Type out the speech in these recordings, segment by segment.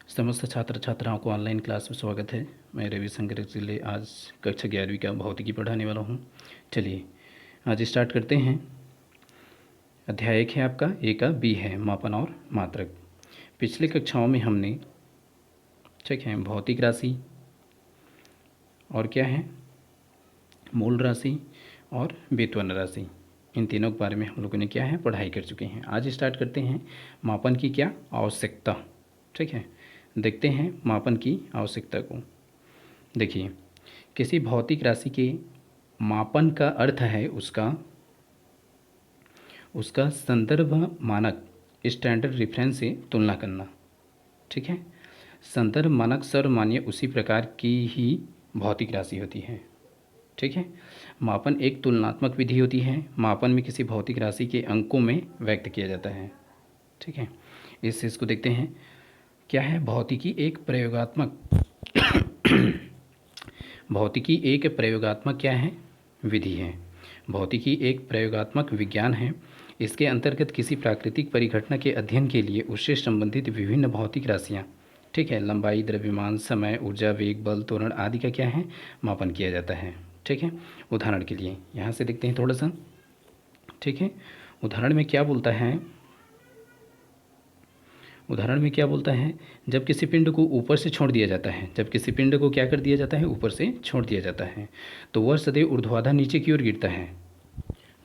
समस्त छात्र छात्राओं को ऑनलाइन क्लास में स्वागत है। मैं रविशंकर जिले आज कक्षा 11वीं का भौतिकी पढ़ाने वाला हूँ। चलिए आज स्टार्ट करते हैं। अध्याय 1 है आपका, ए का बी है मापन और मात्रक। पिछले कक्षाओं में हमने ठीक है भौतिक राशि और क्या है मूल राशि और व्युत्पन्न राशि, इन तीनों के बारे में हम लोगों ने क्या है पढ़ाई कर चुके हैं। आज स्टार्ट करते हैं मापन की क्या आवश्यकता। ठीक है, देखते हैं मापन की आवश्यकता को। देखिए, किसी भौतिक राशि के मापन का अर्थ है उसका संदर्भ मानक स्टैंडर्ड रेफरेंस से तुलना करना। ठीक है, संदर्भ मानक सर्वमान्य उसी प्रकार की ही भौतिक राशि होती है। ठीक है, मापन एक तुलनात्मक विधि होती है। मापन में किसी भौतिक राशि के अंकों में व्यक्त किया जाता है। ठीक है, इस चीज़ को देखते हैं। क्या है भौतिकी एक प्रयोगात्मक भौतिकी एक प्रयोगात्मक क्या है विधि है। भौतिकी एक प्रयोगात्मक विज्ञान है। इसके अंतर्गत किसी प्राकृतिक परिघटना के अध्ययन के लिए उससे संबंधित विभिन्न भौतिक राशियाँ ठीक है लंबाई, द्रव्यमान, समय, ऊर्जा, वेग, बल, त्वरण आदि का क्या है मापन किया जाता है। ठीक है, उदाहरण के लिए यहाँ से देखते हैं थोड़ा सा। ठीक है, उदाहरण में क्या बोलता है, जब किसी पिंड को ऊपर से छोड़ दिया जाता है, जब किसी पिंड को क्या कर दिया जाता है ऊपर से छोड़ दिया जाता है तो वह सदैव ऊर्ध्वाधर नीचे की ओर गिरता है।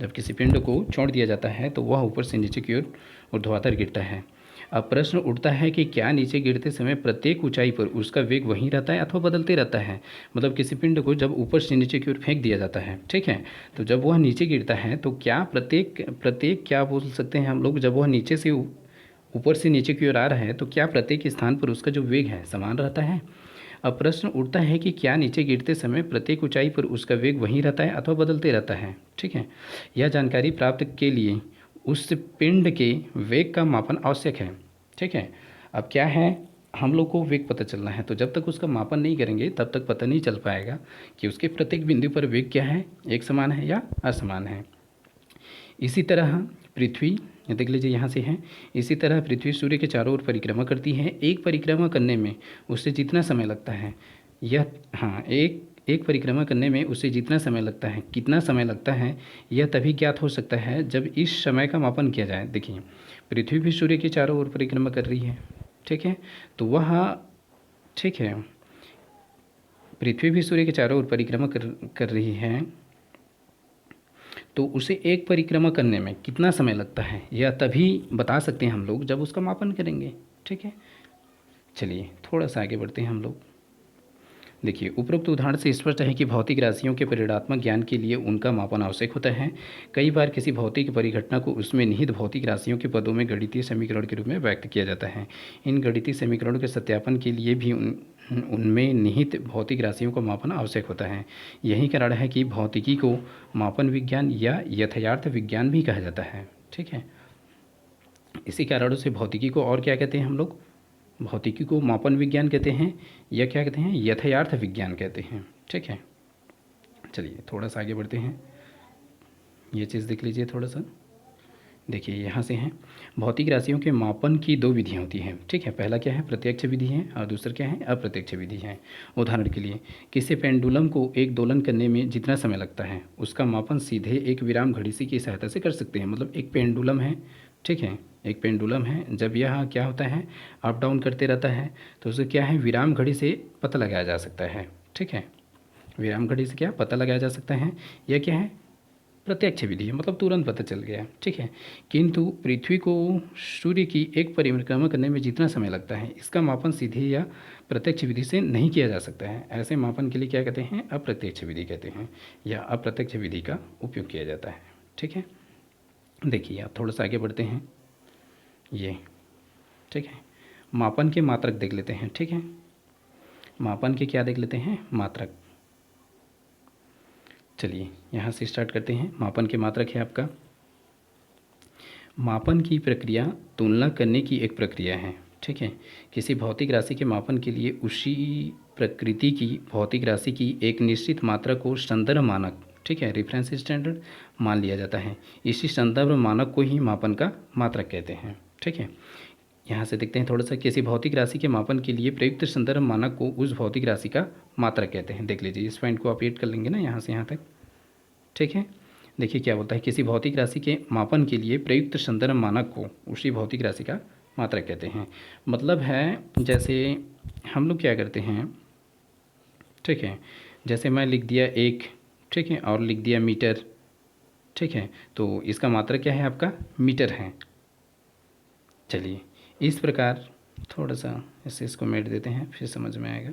जब किसी पिंड को छोड़ दिया जाता है तो वह ऊपर से नीचे की ओर ऊर्ध्वाधर गिरता है। अब प्रश्न उठता है कि क्या नीचे गिरते समय प्रत्येक ऊंचाई पर उसका वेग वहीं रहता है अथवा बदलते रहता है। मतलब किसी पिंड को जब ऊपर से नीचे की ओर फेंक दिया जाता है, ठीक है, तो जब वह नीचे गिरता है तो क्या प्रत्येक क्या बोल सकते हैं हम लोग, जब वह नीचे से ऊपर से नीचे की ओर आ रहा है तो क्या प्रत्येक स्थान पर उसका जो वेग है समान रहता है। अब प्रश्न उठता है कि क्या नीचे गिरते समय प्रत्येक ऊंचाई पर उसका वेग वहीं रहता है अथवा बदलते रहता है। ठीक है, यह जानकारी प्राप्त के लिए उस पिंड के वेग का मापन आवश्यक है। ठीक है, अब क्या है हम लोग को वेग पता चलना है, तो जब तक उसका मापन नहीं करेंगे तब तक पता नहीं चल पाएगा कि उसके प्रत्येक बिंदु पर वेग क्या है, एक समान है या असमान है। इसी तरह पृथ्वी देख लीजिए यहाँ से है। इसी तरह पृथ्वी सूर्य के चारों ओर परिक्रमा करती है। एक परिक्रमा करने में उससे जितना समय लगता है यह एक परिक्रमा करने में उससे जितना समय लगता है, कितना समय लगता है, यह तभी ज्ञात हो सकता है जब इस समय का मापन किया जाए। देखिए, पृथ्वी भी सूर्य के चारों ओर परिक्रमा कर रही है। ठीक है, तो वह ठीक है पृथ्वी भी सूर्य के चारों ओर परिक्रमा कर रही है, तो उसे एक परिक्रमा करने में कितना समय लगता है यह तभी बता सकते हैं हम लोग जब उसका मापन करेंगे। ठीक है, चलिए थोड़ा सा आगे बढ़ते हैं हम लोग। देखिए, उपरोक्त उदाहरण से स्पष्ट है कि भौतिक राशियों के परिमाणात्मक ज्ञान के लिए उनका मापन आवश्यक होता है। कई बार किसी भौतिक परिघटना को उसमें निहित भौतिक राशियों के पदों में गणितीय समीकरण के रूप में व्यक्त किया जाता है। इन गणितीय समीकरणों के सत्यापन के लिए भी उनमें निहित भौतिक राशियों का मापन आवश्यक होता है। यही कारण है कि भौतिकी को मापन विज्ञान या यथार्थ विज्ञान भी कहा जाता है। ठीक है, इसी कारणों से भौतिकी को और क्या कहते हैं हम लोग, भौतिकी को मापन विज्ञान कहते हैं या क्या कहते हैं यथार्थ विज्ञान कहते हैं। ठीक है, चलिए थोड़ा सा आगे बढ़ते हैं। ये चीज़ देख लीजिए थोड़ा सा। देखिए यहाँ से हैं, भौतिक राशियों के मापन की दो विधियाँ होती हैं। ठीक है, पहला क्या है प्रत्यक्ष विधि है और दूसरा क्या है अप्रत्यक्ष विधि है। उदाहरण के लिए किसी पेंडुलम को एक दोलन करने में जितना समय लगता है उसका मापन सीधे एक विराम घड़ी की सहायता से कर सकते हैं। मतलब एक पेंडुलम है, ठीक है, एक पेंडुलम है, जब यह क्या होता है अप डाउन करते रहता है तो उसे क्या है विराम घड़ी से पता लगाया जा सकता है। ठीक है, विराम घड़ी से क्या पता लगाया जा सकता है, यह क्या है प्रत्यक्ष विधि है, मतलब तुरंत पता चल गया। ठीक है, किंतु पृथ्वी को सूर्य की एक परिक्रमा करने में जितना समय लगता है इसका मापन सीधे या प्रत्यक्ष विधि से नहीं किया जा सकता है। ऐसे मापन के लिए क्या कहते हैं अप्रत्यक्ष विधि कहते हैं या अप्रत्यक्ष विधि का उपयोग किया जाता है। ठीक है, देखिए आप थोड़ा सा आगे बढ़ते हैं। ये ठीक है, मापन के मात्रक देख लेते हैं। ठीक है, मापन के क्या देख लेते हैं मात्रक। चलिए यहाँ से स्टार्ट करते हैं। मापन के मात्रक है आपका, मापन की प्रक्रिया तुलना करने की एक प्रक्रिया है। ठीक है, किसी भौतिक राशि के मापन के लिए उसी प्रकृति की भौतिक राशि की एक निश्चित मात्रा को संदर्भ मानक, ठीक है, रेफरेंस स्टैंडर्ड मान लिया जाता है। इसी संदर्भ मानक को ही मापन का मात्रक कहते हैं। ठीक है, यहाँ से देखते हैं थोड़ा सा, किसी भौतिक राशि के मापन के लिए प्रयुक्त संदर्भ मानक को उस भौतिक राशि का मात्रक कहते हैं। देख लीजिए, इस पॉइंट को आप ऐड कर लेंगे ना यहाँ से यहाँ तक, ठीक है। देखिए क्या बोलता है, किसी भौतिक राशि के मापन के लिए प्रयुक्त संदर्भ मानक को उसी भौतिक राशि का मात्रक कहते हैं। मतलब है जैसे हम लोग क्या करते हैं, ठीक है, जैसे मैं लिख दिया एक, ठीक है, और लिख दिया मीटर, ठीक है, तो इसका मात्रक क्या है आपका, मीटर है। चलिए इस प्रकार थोड़ा सा इसको मेट देते हैं, फिर समझ में आएगा,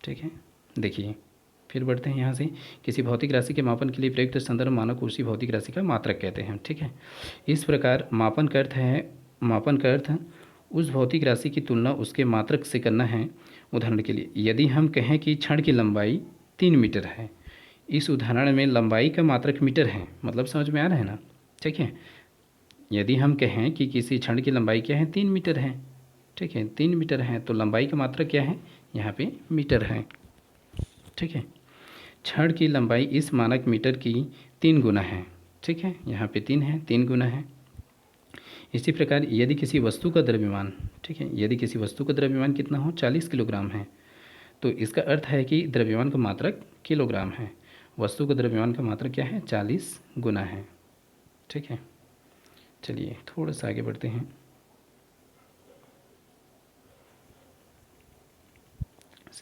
ठीक है। देखिए फिर बढ़ते हैं यहाँ से, किसी भौतिक राशि के मापन के लिए प्रयुक्त संदर्भ मानक को उसी भौतिक राशि का मात्रक कहते हैं, ठीक है। इस प्रकार मापन का अर्थ है, मापन का अर्थ उस भौतिक राशि की तुलना उसके मात्रक से करना है। उदाहरण के लिए यदि हम कहें कि क्षण की लंबाई 3 मीटर है, इस उदाहरण में लंबाई का मात्रक मीटर है, मतलब समझ में आ रहा है ना, ठीक है। यदि हम कहें कि किसी क्षण की लंबाई क्या है, 3 मीटर है, ठीक है, 3 मीटर है, तो लंबाई का मात्रक क्या है, यहाँ पे मीटर है, ठीक है। क्षण की लंबाई इस मानक मीटर की 3 गुना है, ठीक है, यहाँ पे 3 है, 3 गुना है। इसी प्रकार यदि किसी वस्तु का द्रव्यमान, ठीक है, यदि किसी वस्तु का द्रव्यमान कितना हो, 40 किलोग्राम है, तो इसका अर्थ है कि द्रव्यमान का मात्रक किलोग्राम है। वस्तु का द्रव्यमान का मात्रक क्या है, 40 गुना है, ठीक है। चलिए थोड़ा सा आगे बढ़ते हैं,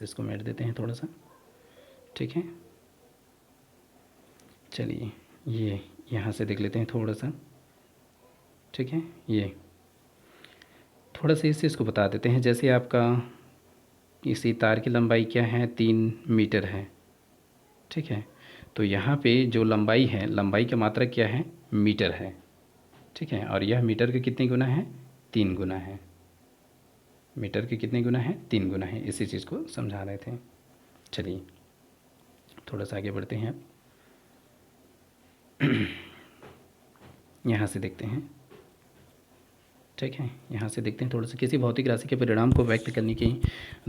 इसको मेट देते हैं थोड़ा सा, ठीक है। चलिए ये यहाँ से देख लेते हैं थोड़ा सा, ठीक है। ये थोड़ा सा इस चीज़ को बता देते हैं, जैसे आपका इसी तार की लंबाई क्या है, 3 मीटर है, ठीक है। तो यहाँ पे जो लंबाई है, लंबाई का मात्रक क्या है, मीटर है, ठीक है। और यह मीटर के कितने गुना है, 3 गुना है। मीटर के कितने गुना है, 3 गुना है। इसी चीज़ को समझा रहे थे। चलिए थोड़ा सा आगे बढ़ते हैं, यहाँ से देखते हैं, ठीक है। यहाँ से देखते हैं थोड़ा सा, किसी भौतिक राशि के परिणाम को व्यक्त करने की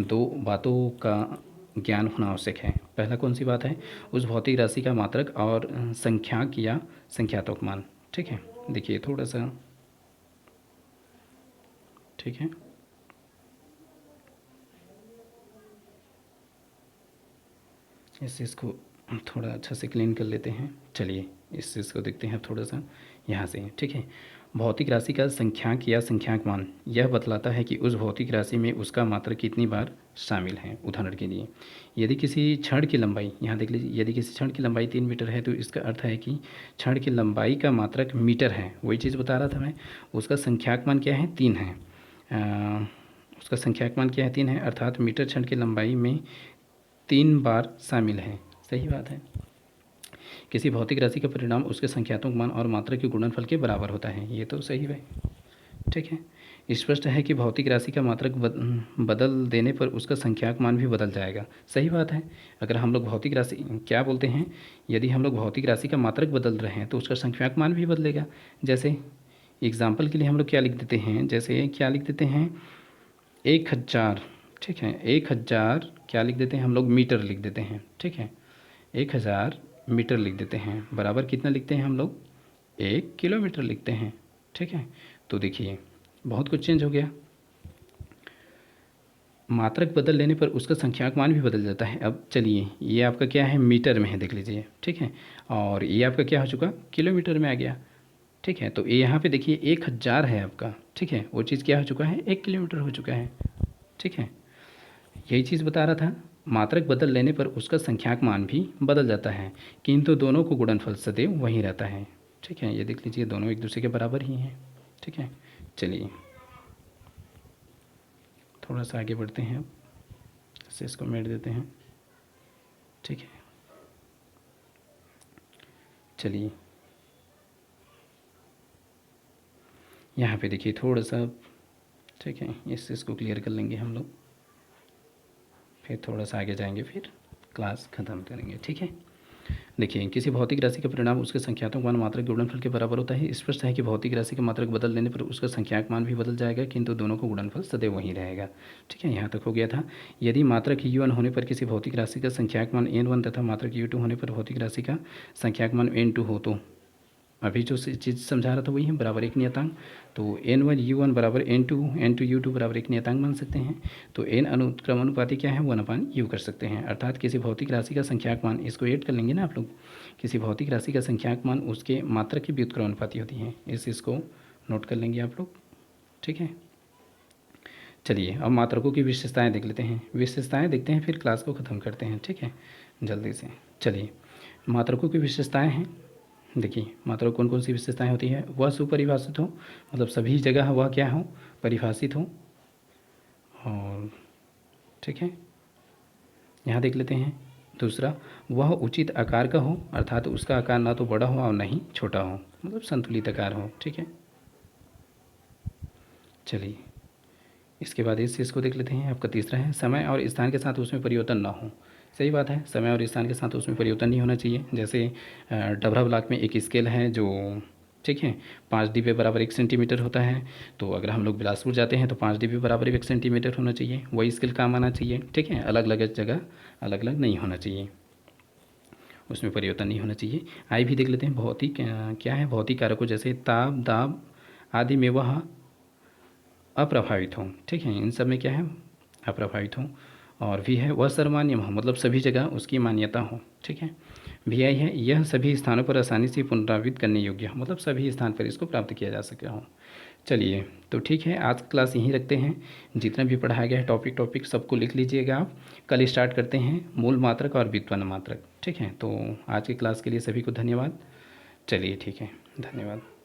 2 बातों का ज्ञान होना आवश्यक है। पहला कौन सी बात है, उस भौतिक राशि का मात्रक और संख्याक या संख्यात्मक मान, ठीक है। देखिए थोड़ा सा, ठीक है, इस चीज़ को थोड़ा अच्छा से क्लीन कर लेते हैं। चलिए इस चीज़ को देखते हैं थोड़ा सा यहाँ से, ठीक है। भौतिक राशि का संख्याक या संख्याक मान यह बतलाता है कि उस भौतिक राशि में उसका मात्रक कितनी बार शामिल है। उदाहरण के लिए यदि किसी क्षण की लंबाई, यहाँ देख लीजिए, यदि किसी क्षण की लंबाई 3 मीटर है, तो इसका अर्थ है कि क्षण की लंबाई का मात्रक मीटर है। वही चीज़ बता रहा था मैं, उसका संख्याक मान क्या है, 3 है। उसका संख्याक मान क्या है, 3 है, अर्थात मीटर क्षण की लंबाई में 3 बार शामिल है। सही बात है। किसी भौतिक राशि का परिणाम उसके संख्यात्मक मान और मात्रा के गुणनफल के बराबर होता है। ये तो सही है, ठीक है। स्पष्ट है कि भौतिक राशि का मात्रक बदल देने पर उसका संख्याक मान भी बदल जाएगा। सही बात है। अगर हम लोग भौतिक राशि क्या बोलते हैं, यदि हम लोग भौतिक राशि का मात्रक बदल रहे हैं तो उसका संख्याक मान भी बदलेगा। जैसे एग्जाम्पल के लिए हम लोग क्या लिख देते हैं, जैसे क्या लिख देते हैं, 1000, ठीक है, 1000 क्या लिख देते हैं हम लोग, मीटर लिख देते हैं, ठीक है। 1000 मीटर लिख देते हैं, बराबर कितना लिखते हैं हम लोग, 1 किलोमीटर लिखते हैं, ठीक है। तो देखिए बहुत कुछ चेंज हो गया। मात्रक बदल लेने पर उसका संख्याक मान भी बदल जाता है। अब चलिए ये आपका क्या है, मीटर में है, देख लीजिए, ठीक है। और ये आपका क्या हो चुका, किलोमीटर में आ गया, ठीक है। तो ये यहाँ पे देखिए 1000 है आपका, ठीक है, वो चीज़ क्या हो चुका है, 1 किलोमीटर हो चुका है, ठीक है। यही चीज़ बता रहा था, मात्रक बदल लेने पर उसका संख्याक मान भी बदल जाता है, किंतु दोनों को गुणनफल सदैव वही रहता है, ठीक है। ये देख लीजिए दोनों एक दूसरे के बराबर ही हैं, ठीक है। चलिए थोड़ा सा आगे बढ़ते हैं, अब इसको मेट देते हैं, ठीक है। चलिए यहाँ पे देखिए थोड़ा सा, ठीक है, इसको क्लियर कर लेंगे हम लोग, फिर थोड़ा सा आगे जाएंगे, फिर क्लास ख़त्म करेंगे, ठीक है। देखिए किसी भौतिक राशि का परिणाम उसके संख्यात्मक मान मात्रक के गुणनफल के बराबर होता है। स्पष्ट है कि भौतिक राशि का मात्रक बदल देने पर उसका संख्याक मान भी बदल जाएगा, किंतु दोनों का गुणनफल सदैव वही रहेगा, ठीक है। यहाँ तक हो गया था। यदि मात्रक u1 होने पर किसी भौतिक राशि का संख्याक मान n1 तथा मात्रक u2 होने पर भौतिक राशि का संख्याक मान n2 हो तो अभी जो चीज़ समझा रहा था वही है, बराबर एक नियतांक। तो N1U1 बराबर N2U2 बराबर एक नियतांक मान सकते हैं। तो N अनुक्रम अनुपाती क्या है, 1/U कर सकते हैं। अर्थात किसी भौतिक राशि का संख्याक मान, इसको ऐड कर लेंगे ना आप लोग, किसी भौतिक राशि का संख्याक मान उसके मात्रक की व्युत्क्रम अनुपाती होती है। इसको नोट कर लेंगे आप लोग, ठीक है। चलिए अब मात्रकों की विशेषताएं देख लेते हैं, विशेषताएं देखते हैं फिर क्लास को ख़त्म करते हैं, ठीक है, जल्दी से। चलिए मात्रकों की विशेषताएं हैं। देखिए मात्रक कौन कौन सी विशेषताएं होती है, वह सुपरिभाषित हो, मतलब सभी जगह वह क्या हो, परिभाषित हो। और ठीक है, यहाँ देख लेते हैं दूसरा, वह उचित आकार का हो, अर्थात उसका आकार ना तो बड़ा हो और ना ही छोटा हो, मतलब संतुलित आकार हो, ठीक है। चलिए इसके बाद इस चीज़ को देख लेते हैं। आपका तीसरा है, समय और स्थान के साथ उसमें परिवर्तन ना हो। सही बात है, समय और स्थान के साथ उसमें परिवर्तन नहीं होना चाहिए। जैसे डबरा ब्लॉक में एक स्केल है जो, ठीक है, 5 dB बराबर 1 सेंटीमीटर होता है। तो अगर हम लोग बिलासपुर जाते हैं तो 5 dB बराबर 1 सेंटीमीटर होना चाहिए, वही स्केल काम आना चाहिए, ठीक है। अलग अलग जगह अलग अलग नहीं होना चाहिए, उसमें परिवर्तन नहीं होना चाहिए। आई भी देख लेते हैं, भौतिक क्या है, भौतिक कारकों जैसे ताप दाब आदि में वह अप्रभावित हों, ठीक है, इन सब में क्या है, अप्रभावित हों। और भी है, वह सर्वमान्य हो, मतलब सभी जगह उसकी मान्यता हो, ठीक है। भी आई है, यह सभी स्थानों पर आसानी से पुनरावृत्त करने योग्य हो, मतलब सभी स्थान पर इसको प्राप्त किया जा सके हो। चलिए तो ठीक है, आज की क्लास यहीं रखते हैं। जितना भी पढ़ाया गया है टॉपिक सबको लिख लीजिएगा आप। कल स्टार्ट करते हैं मूल मात्रक और व्युत्पन्न मात्रक, ठीक है। तो आज की क्लास के लिए सभी को धन्यवाद। चलिए ठीक है, धन्यवाद।